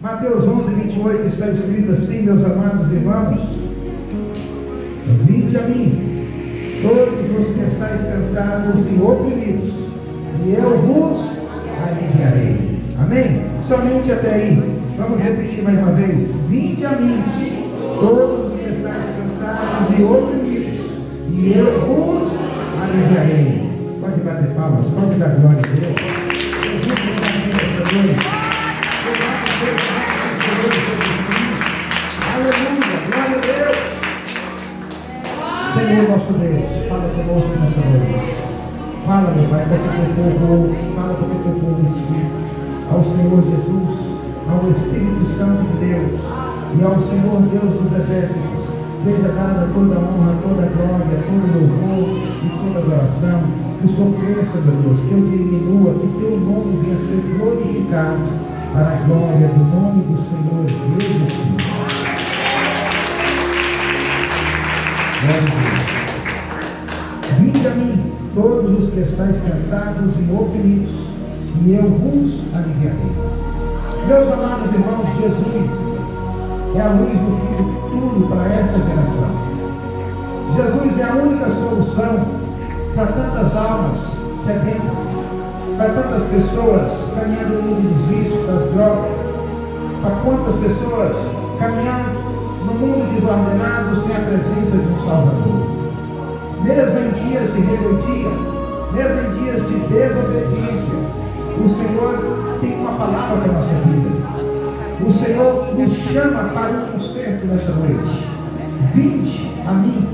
Mateus 11:28 está escrito assim, meus amados irmãos: vinde a mim, todos os que estáis cansados e oprimidos, e eu vos aliviarei. Amém? Somente até aí. Vamos repetir mais uma vez: vinde a mim, todos os que estáis cansados e oprimidos, e eu vos aliviarei. Pode bater palmas, pode dar glória a Deus. Aleluia, glória a Deus. Senhor nosso Deus, fala conosco nessa noite. Fala, meu Pai, porque teu povo ouve, fala porque teu povo escuta. Ao Senhor Jesus, ao Espírito Santo de Deus e ao Senhor Deus dos Exércitos, seja dada toda a honra, toda a glória, todo o louvor e toda a adoração. Que o Senhor cresça, meu Deus, que eu diminua, que teu nome venha a ser glorificado para a glória do nome do Senhor Jesus Cristo. Glória a Deus. Vinde a mim, todos os que estáis cansados e oprimidos, e eu vos aliviarei. Meus amados irmãos, Jesus é a luz do fim do futuro para essa geração. Jesus é a única solução para tantas almas sedentas, para tantas pessoas caminhando no mundo dos vícios, das drogas, para quantas pessoas caminhando no mundo desordenado sem a presença de um Salvador. Mesmo em dias de rebeldia, mesmo em dias de desobediência, o Senhor tem uma palavra para a nossa vida. O Senhor nos chama para um concerto nessa noite. Vinde a mim,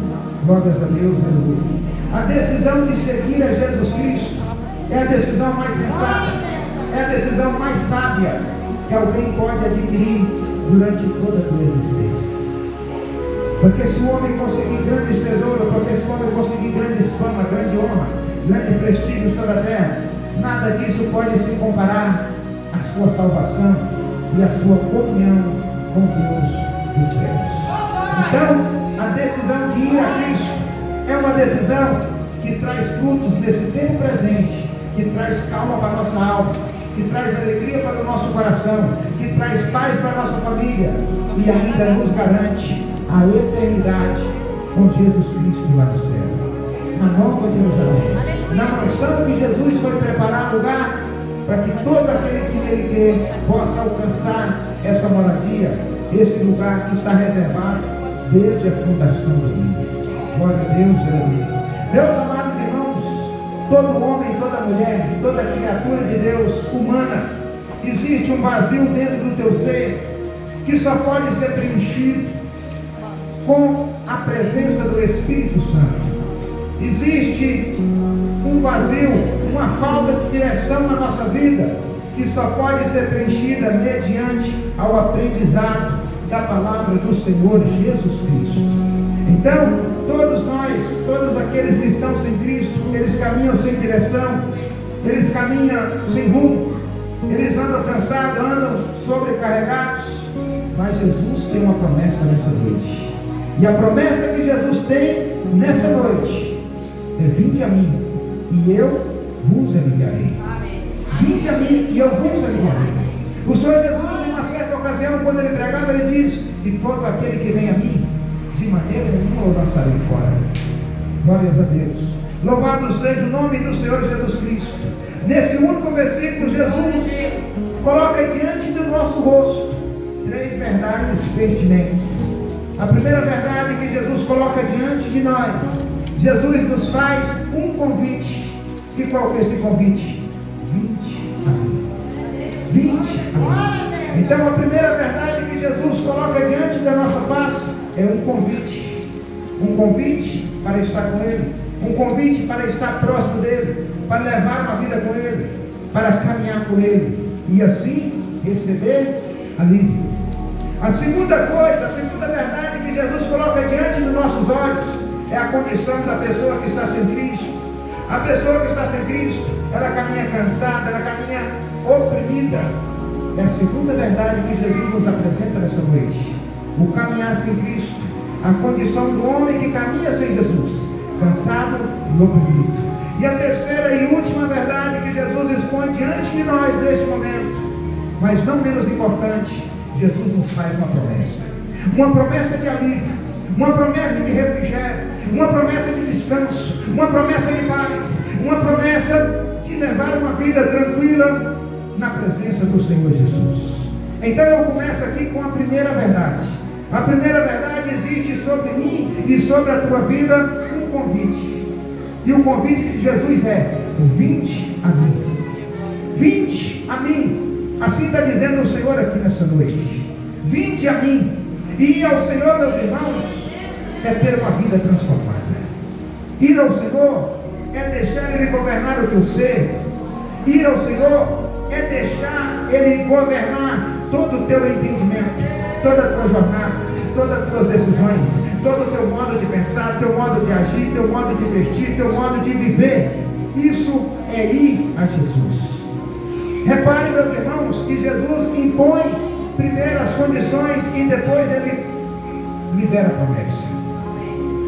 glórias a Deus, aleluia. A decisão de seguir a Jesus Cristo é a decisão mais sensata, é a decisão mais sábia que alguém pode adquirir durante toda a sua existência. Porque se o homem conseguir grandes tesouros, porque se o homem conseguir grandes fama, grande honra, grande prestígio sobre a terra, nada disso pode se comparar à sua salvação e à sua comunhão com Deus dos céus. Então, a decisão de ir a Cristo é uma decisão que traz frutos nesse tempo presente, que traz calma para a nossa alma, que traz alegria para o nosso coração, que traz paz para a nossa família e ainda nos garante a eternidade com Jesus Cristo lá no céu, na Nova Jerusalém, na mansão que Jesus foi preparar lugar para que todo aquele que nele crê possa alcançar essa moradia, esse lugar que está reservado desde a fundação do mundo. Glória a Deus, aleluia. Meus amados irmãos, todo homem, toda mulher, toda criatura de Deus humana, existe um vazio dentro do teu ser que só pode ser preenchido com a presença do Espírito Santo. Existe um vazio, uma falta de direção na nossa vida que só pode ser preenchida mediante ao aprendizado da palavra do Senhor Jesus Cristo. Então, todos nós, todos aqueles que estão sem Cristo, eles caminham sem direção, eles caminham sem rumo, eles andam cansados, andam sobrecarregados, mas Jesus tem uma promessa nessa noite. E a promessa que Jesus tem nessa noite é: vinde a mim e eu vos aliviarei. Vinde a mim e eu vos aliviarei. O Senhor Jesus, em uma certa ocasião, quando ele pregava, ele diz: e todo aquele que vem a mim, de maneira nenhuma o lançarei fora. Glórias a Deus. Louvado seja o nome do Senhor Jesus Cristo. Nesse único versículo, Jesus coloca diante do nosso rosto três verdades pertinentes. A primeira verdade que Jesus coloca diante de nós: Jesus nos faz um convite. E qual que é esse convite? Vinde a mim. Vinde a mim. Então, a primeira verdade que Jesus coloca diante da nossa face é um convite. Um convite para estar com Ele. Um convite para estar próximo dEle, para levar uma vida com Ele, para caminhar com Ele e assim receber alívio. A segunda coisa, a segunda verdade que Jesus coloca diante dos nossos olhos é a condição da pessoa que está sem Cristo. A pessoa que está sem Cristo, ela caminha cansada, ela caminha oprimida. É a segunda verdade que Jesus nos apresenta nessa noite. O caminhar sem Cristo, a condição do homem que caminha sem Jesus, cansado e oprimido. E a terceira e última verdade que Jesus expõe diante de nós neste momento, mas não menos importante, Jesus nos faz uma promessa de alívio, uma promessa de refrigério, uma promessa de descanso, uma promessa de paz, uma promessa de levar uma vida tranquila na presença do Senhor Jesus. Então eu começo aqui com a primeira verdade. A primeira verdade: existe sobre mim e sobre a tua vida um convite. E o convite de Jesus é: vinde a mim. Vinde a mim. Assim está dizendo o Senhor aqui nessa noite. Vinde a mim. E ir ao Senhor, meus irmãos, é ter uma vida transformada. Ir ao Senhor é deixar Ele governar o teu ser. Ir ao Senhor é deixar Ele governar todo o teu entendimento, toda a tua jornada, todas as tuas decisões, todo o teu modo de pensar, teu modo de agir, teu modo de vestir, teu modo de viver. Isso é ir a Jesus. Repare, meus irmãos, que Jesus impõe primeiro as condições e depois Ele libera a promessa.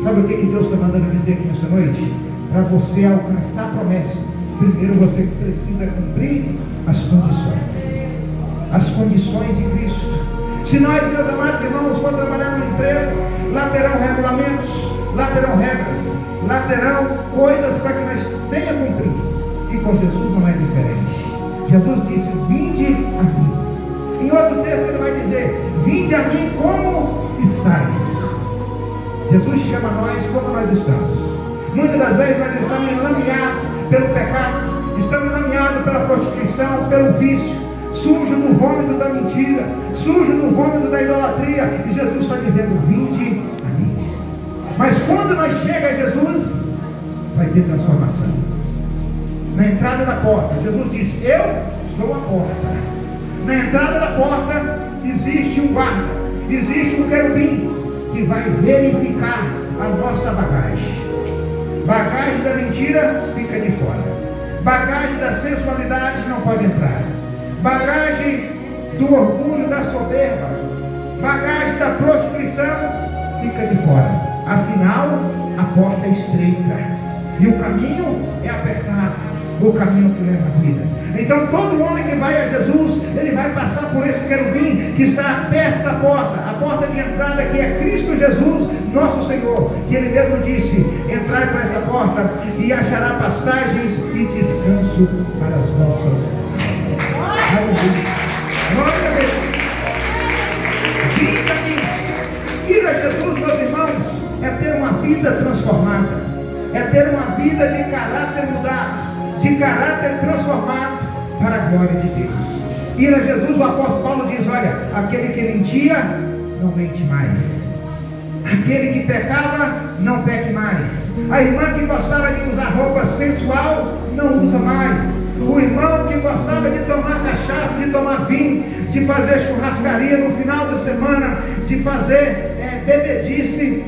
Sabe o que Deus está mandando dizer aqui nessa noite? Para você alcançar a promessa, primeiro você precisa cumprir as condições. As condições de Cristo. Se nós, meus amados irmãos, for trabalhar numa empresa, lá terão regulamentos, lá terão regras, lá terão coisas para que nós tenhamos que cumprir. E com Jesus não é diferente. Jesus disse: vinde a mim. Em outro texto ele vai dizer: vinde a mim como estáis. Jesus chama nós como nós estamos. Muitas das vezes nós estamos enlameados pelo pecado, estamos enlameados pela prostituição, pelo vício, sujo no vômito da mentira, sujo no vômito da idolatria. E Jesus está dizendo: vinde a mim. Mas quando nós chegamos a Jesus, vai ter transformação. Na entrada da porta, Jesus diz: eu sou a porta. Na entrada da porta existe um guarda, existe um querubim que vai verificar a nossa bagagem. Bagagem da mentira fica de fora. Bagagem da sensualidade não pode entrar. Bagagem do orgulho, da soberba, bagagem da prostituição fica de fora. Afinal, a porta é estreita e o caminho é apertado, o caminho que leva à vida. Então todo homem que vai a Jesus, ele vai passar por esse querubim que está perto da porta, a porta de entrada que é Cristo Jesus, nosso Senhor, que Ele mesmo disse: entrai por essa porta e achará pastagens e descanso para as vossas almas. Aleluia. Glória a Deus. Ir a Jesus, meus irmãos, é ter uma vida transformada, é ter uma vida de caráter mudado, de caráter transformado para a glória de Deus. Ir a Jesus, o apóstolo Paulo diz: olha, aquele que mentia, não mente mais. Aquele que pecava, não peque mais. A irmã que gostava de usar roupa sensual, não usa mais. O irmão que gostava de tomar cachaça, de tomar vinho, de fazer churrascaria no final da semana, de fazer bebedice,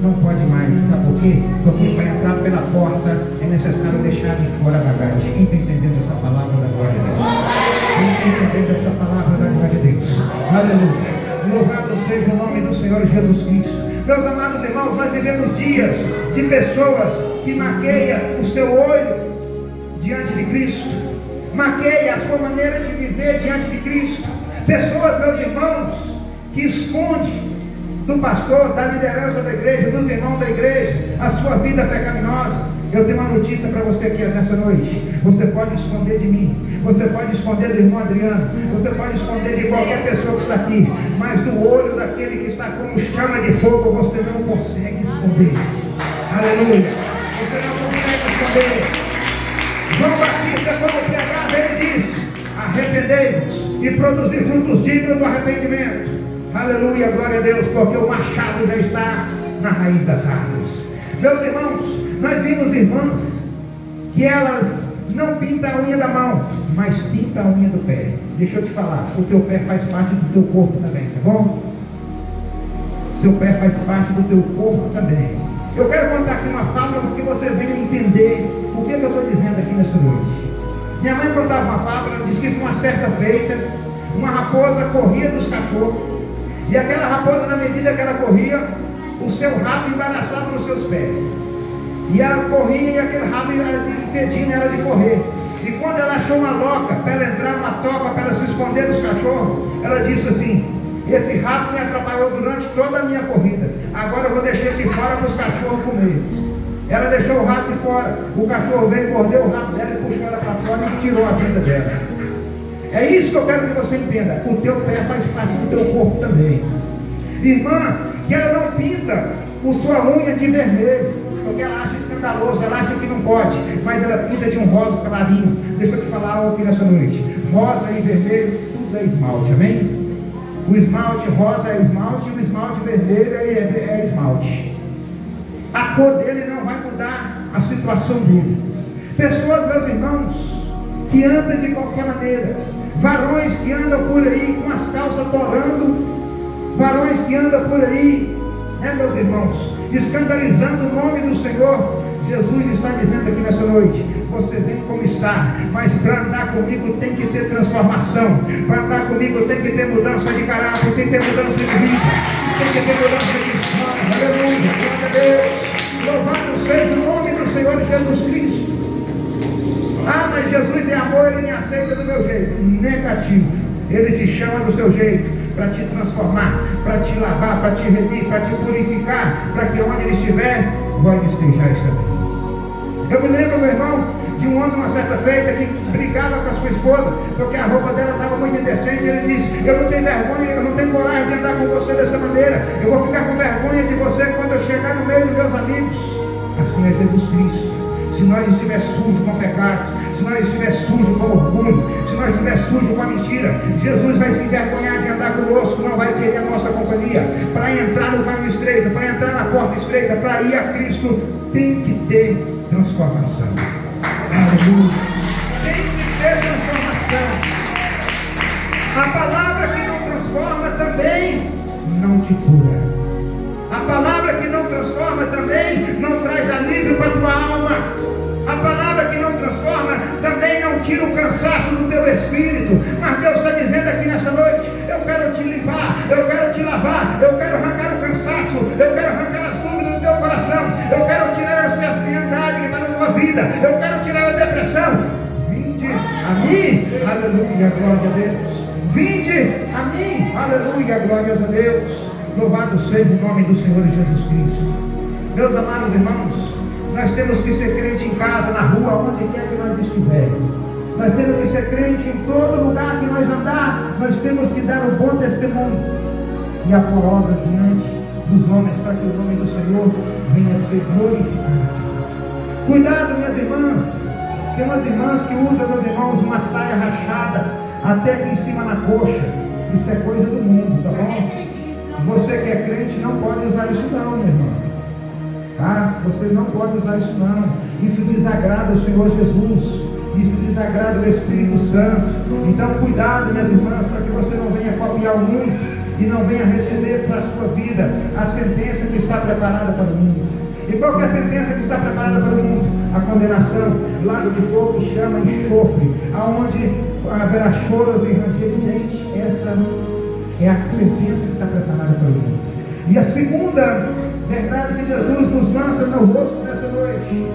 não pode mais. Sabe por quê? Porque para entrar pela porta é necessário deixar de fora a bagagem. Quem está entendendo essa palavra da glória de Deus? Quem está entendendo essa palavra da glória de Deus? Aleluia. Louvado seja o nome do Senhor Jesus Cristo. Meus amados irmãos, nós vivemos dias de pessoas que maqueiam o seu olho diante de Cristo, maqueia a sua maneira de viver diante de Cristo. Pessoas, meus irmãos, que escondem do pastor, da liderança da igreja, dos irmãos da igreja, a sua vida pecaminosa. Eu tenho uma notícia para você aqui nessa noite. Você pode esconder de mim, você pode esconder do irmão Adriano, você pode esconder de qualquer pessoa que está aqui, mas do olho daquele que está como chama de fogo, você não consegue esconder. Aleluia. Você não consegue esconder. João Batista, quando pregava, ele disse: arrependei-vos e produzir frutos dignos do arrependimento. Aleluia, glória a Deus, porque o machado já está na raiz das árvores. Meus irmãos, nós vimos irmãs que elas não pintam a unha da mão, mas pintam a unha do pé. Deixa eu te falar, o teu pé faz parte do teu corpo também, tá bom? Seu pé faz parte do teu corpo também. Eu quero contar aqui uma fábula para que você venha entender o que eu estou dizendo aqui nessa noite. Minha mãe contava uma fábula, diz que uma certa feita, uma raposa corria dos cachorros, e aquela raposa, na medida que ela corria, o seu rabo embaraçava nos seus pés. E ela corria e aquele rabo ia impedindo ela de correr. E quando quando ela achou uma loca para ela entrar, uma toca para ela se esconder dos cachorros, ela disse assim: esse rato me atrapalhou durante toda a minha corrida, agora eu vou deixar aqui fora para os cachorros comer. Ela deixou o rato de fora, o cachorro veio, mordeu o rato dela e puxou ela para fora e tirou a vida dela. É isso que eu quero que você entenda: o teu pé faz parte do teu corpo também. Irmã, que ela não pinta com sua unha de vermelho, porque ela acha escandaloso, ela acha que não pode, mas ela pinta de um rosa clarinho. Deixa eu te falar algo aqui nessa noite: rosa e vermelho, tudo é esmalte, amém? O esmalte rosa é esmalte, e o esmalte vermelho é esmalte. A cor dele não vai mudar a situação dele. Pessoas, meus irmãos, que andam de qualquer maneira, varões que andam por aí com as calças torrando, varões que andam por aí, meus irmãos, escandalizando o nome do Senhor. Jesus está dizendo aqui nessa noite: você vem como está, mas para andar comigo tem que ter transformação, para andar comigo tem que ter mudança de caráter, tem que ter mudança de vida, tem que ter mudança de história. Aleluia, glória a Deus, louvado seja o nome do Senhor Jesus Cristo. Ah, mas Jesus é amor, Ele me aceita do meu jeito. Negativo. Ele te chama do seu jeito, para te transformar, para te lavar, para te remir, para te purificar, para que onde Ele estiver, vós estejais também. Eu me lembro, meu irmão, de um homem, uma certa feita, que brigava com a sua esposa, porque a roupa dela estava muito indecente. Ele disse: eu não tenho vergonha, eu não tenho coragem de andar com você dessa maneira, eu vou ficar com vergonha de você quando eu chegar no meio dos meus amigos. Assim é Jesus Cristo. Se nós estiver sujo com pecado, se nós estiver sujo com orgulho, se nós estiver sujo com a mentira, Jesus vai se envergonhar de andar conosco, não vai querer a nossa companhia. Para entrar no caminho estreito, para entrar na porta estreita, para ir a Cristo, tem que ter transformação. Aleluia. Tem que ter transformação. A palavra que não transforma também não te cura. A palavra que não transforma também não traz alívio para a tua alma. A palavra que não transforma também não tira o cansaço do teu espírito. Mas Deus está dizendo aqui nessa noite: eu quero te limpar, eu quero te lavar, eu quero arrancar o cansaço, eu quero arrancar as dúvidas do teu coração, eu quero tirar essa ansiedade que está na tua vida, eu quero tirar a depressão. Vinde a mim, aleluia, glória a Deus. Vinde a mim, aleluia, glória a Deus. Louvado seja o nome do Senhor Jesus Cristo. Meus amados irmãos, nós temos que ser crente em casa, na rua, onde quer que nós estivermos. Nós temos que ser crente em todo lugar que nós andar. Nós temos que dar um bom testemunho e a pôr obra diante dos homens, para que o nome do Senhor venha a ser glorificado. Cuidado, minhas irmãs. Tem umas irmãs que usam, meus irmãos, uma saia rachada até aqui em cima na coxa. Isso é coisa do mundo, tá bom? Você que é crente não pode usar isso não, meu irmão. Tá? Você não pode usar isso não. Isso desagrada o Senhor Jesus. Isso desagrada o Espírito Santo. Então cuidado, minhas irmãs, para que você não venha copiar o mundo e não venha receber para a sua vida a sentença que está preparada para o mundo. E qual que é a sentença que está preparada para o mundo? A condenação, lago de fogo que chama enxofre, aonde haverá choros e ranger de dente. Essa é a sentença que está preparada para o mundo. E a segunda verdade que Jesus nos lança no rosto nessa noite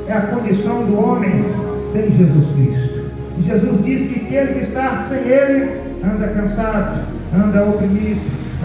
é a condição do homem sem Jesus Cristo. E Jesus diz que aquele que está sem Ele anda cansado, anda oprimido,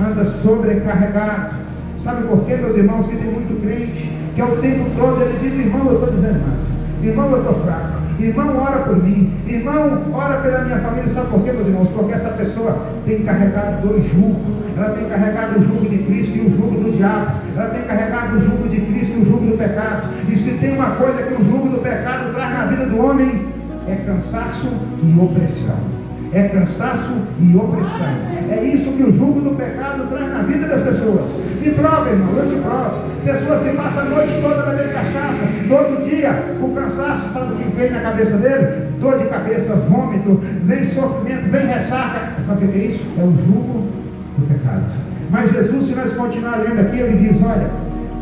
anda sobrecarregado. Sabe por quê, meus irmãos, que tem muito crente que ao tempo todo ele diz: irmão, eu estou desanimado, irmão, eu estou fraco, irmão, ora por mim, irmão, ora pela minha família. Sabe por quê, meus irmãos? Porque essa pessoa tem carregado dois jugos. Ela tem carregado o jugo de Cristo e o jugo do diabo. Ela tem carregado o jugo de Cristo e o jugo do pecado. E se tem uma coisa que o jugo do pecado traz na vida do homem, é cansaço e opressão. É cansaço e opressão. É isso que o jugo do pecado traz na vida das pessoas. Me prova, irmão, eu te provo. Pessoas que passam a noite toda bebendo cachaça, todo dia, o cansaço, sabe o que vem na cabeça dele? Dor de cabeça, vômito, vem sofrimento, vem ressaca. Sabe o que é isso? É o jugo do pecado. Mas Jesus, se nós continuar lendo aqui, ele diz: olha,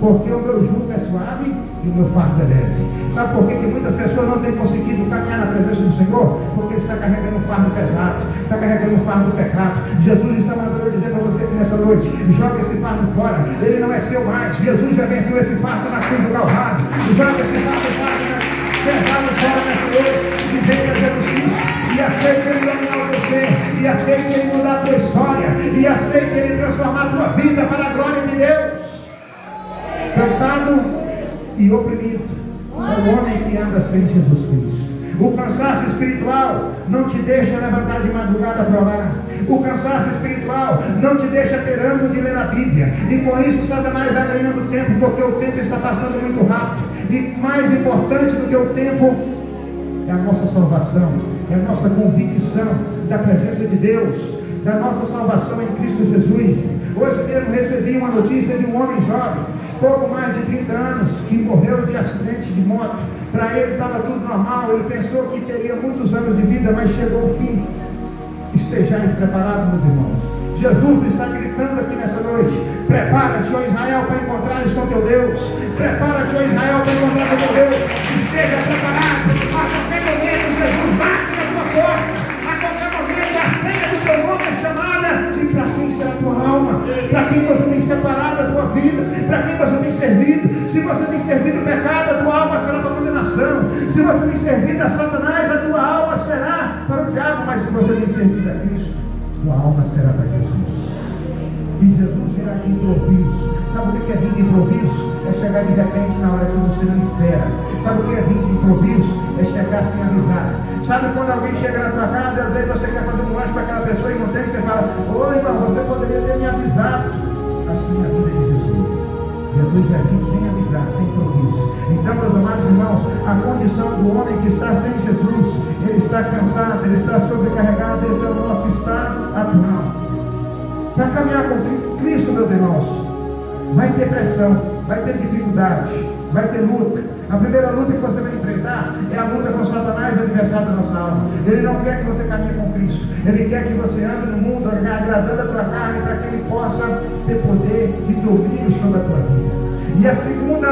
porque o meu jugo é suave e o meu fardo é leve. Sabe por que muitas pessoas não têm conseguido caminhar na presença do Senhor? Porque está carregando um fardo pesado, está carregando um fardo do pecado. Jesus está mandando dizer para você aqui nessa noite: joga esse fardo fora, ele não é seu mais. Jesus já venceu esse fardo na cruz do Calvário. Joga esse fardo fora, pesado fora nessa noite e venha Jesus Cristo e aceite Ele dominar você, e aceite Ele mudar a tua história, e aceite Ele transformar a tua vida para a glória de Deus. Cansado e oprimido é o homem que anda sem Jesus Cristo. O cansaço espiritual não te deixa levantar de madrugada para orar. O cansaço espiritual não te deixa ter ânimo de ler a Bíblia. E com isso Satanás vai ganhando tempo, porque o tempo está passando muito rápido. E mais importante do que o tempo é a nossa salvação, é a nossa convicção da presença de Deus, da nossa salvação em Cristo Jesus. Hoje mesmo recebi uma notícia de um homem jovem, pouco mais de 30 anos, que morreu de acidente de moto. Para ele estava tudo normal, ele pensou que teria muitos anos de vida, mas chegou o fim. Estejais preparados, meus irmãos. Jesus está gritando aqui nessa noite: prepara-te, ó Israel, para encontrares com teu Deus. Prepara-te, ó Israel, para encontrar com teu Deus. Esteja preparado. A qualquer momento Jesus bate na tua porta. A qualquer momento a senha do teu nome é chamada. E para quem será a tua alma? Para quem você tem separado a tua vida? Para quem você tem servido? Se você tem servido o pecado, a tua alma será para a condenação. Se você tem servido a Satanás, a tua alma será para o diabo. Mas se você tem servido a Cristo, tua alma será para Jesus. E Jesus virá de improviso. Sabe o que é vir de improviso? É chegar de repente na hora que você não espera. Sabe o que é vir de improviso? É chegar sem avisar. Sabe quando alguém chega na tua casa e às vezes você quer fazer um lanche para aquela pessoa e não tem, você fala: ô irmão, você poderia ter me avisado. Assim é a vida de Jesus. Jesus vai vir sem avisar, sem improviso. Então, meus amados irmãos, a condição do homem que está sem Jesus, ele está cansado, ele está sobrecarregado. Esse é o nosso estado atual. Para caminhar com Cristo, meus irmãos, vai ter pressão, vai ter dificuldade, vai ter luta. A primeira luta que você vai enfrentar é a luta com Satanás, adversário da nossa alma. Ele não quer que você caminhe com Cristo. Ele quer que você ande no mundo agradando a tua carne, para que ele possa ter poder e domínio sobre a tua vida. E a segunda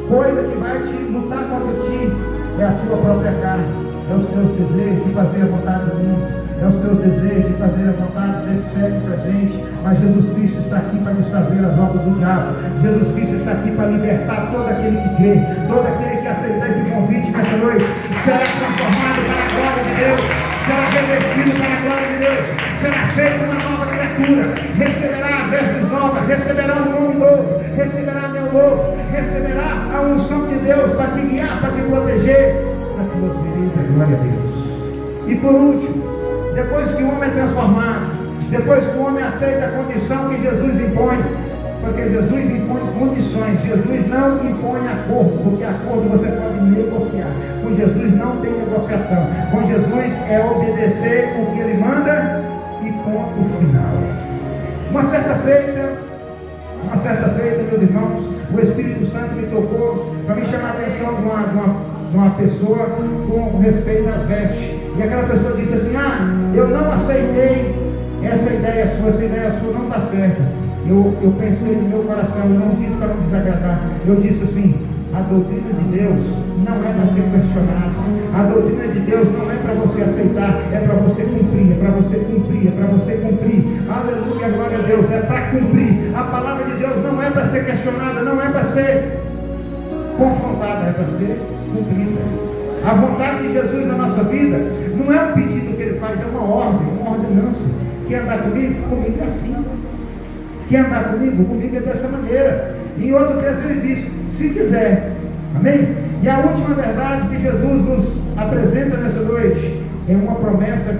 coisa que vai te lutar contra ti é a sua própria carne. É os teus desejos de fazer a vontade do mundo. É os teus desejos de fazer a vontade desse século presente. Mas Jesus Cristo está aqui para desfazer as obras do diabo. Jesus Cristo está aqui para libertar todo aquele que crê, todo aquele que aceitar esse convite nessa noite. Será transformado para a glória de Deus, será revestido para a glória de Deus, será feito uma nova criatura, receberá vestes novas, receberá um nome novo, receberá meu novo, receberá a unção de Deus para te guiar, para te proteger, para que você vereis a glória a Deus. E por último, depois que o homem é transformado, depois que o homem aceita a condição que Jesus impõe, porque Jesus impõe condições, Jesus não impõe acordo, porque acordo você pode negociar. Com Jesus não tem negociação. Com Jesus é obedecer o que ele manda e ponto final. Uma certa feita, meus irmãos, o Espírito Santo me tocou para me chamar a atenção de uma pessoa com respeito às vestes. E aquela pessoa disse assim: eu não aceitei essa ideia sua não está certa. Eu pensei no meu coração, eu não disse para não desagradar, eu disse assim: a doutrina de Deus não é para ser questionada, a doutrina de Deus não é para você aceitar, é para você cumprir, é para você cumprir, é para você cumprir. Aleluia, glória a Deus, é para cumprir. A palavra de Deus não é para ser questionada, não é para ser confrontada, é para ser cumprida. A vontade de Jesus na nossa vida não é um pedido que ele faz, é uma ordem, uma ordenança. Quer andar comigo? Comigo é assim. Quer andar comigo? Comigo é dessa maneira. E em outro texto ele diz: se quiser. Amém? E a última verdade que Jesus nos apresenta nessa noite é uma promessa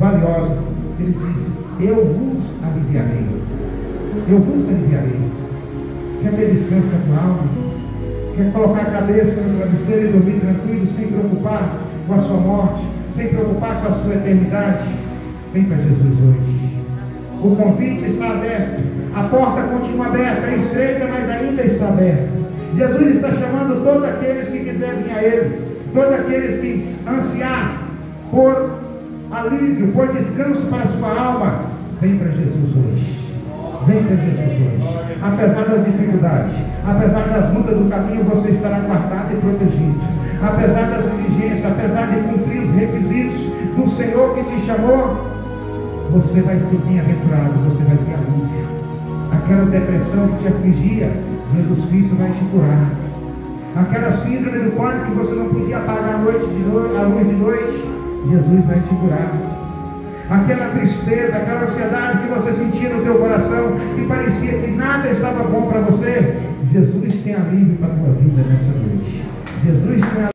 valiosa. Ele diz: eu vos aliviarei. Eu vos aliviarei. Quer ter descanso na tua alma? Quer colocar a cabeça no travesseiro e dormir tranquilo, sem preocupar com a sua morte, sem preocupar com a sua eternidade? Vem para Jesus hoje. O convite está aberto, a porta continua aberta, é estreita, mas ainda está aberta. Jesus está chamando todos aqueles que quiserem vir a Ele, todos aqueles que ansiar por alívio, por descanso para a sua alma. Vem para Jesus hoje. Vem para Jesus hoje. Apesar das dificuldades, apesar das lutas do caminho, você estará guardado e protegido. Apesar das exigências, apesar de cumprir os requisitos do Senhor que te chamou, você vai ser bem-aventurado, você vai ter alívio. Aquela depressão que te afligia, Jesus Cristo vai te curar. Aquela síndrome do pânico que você não podia apagar a luz de noite, Jesus vai te curar. Aquela tristeza, aquela ansiedade que você sentia no teu coração, que parecia que nada estava bom para você, Jesus tem alívio para a tua vida nessa noite. Jesus tem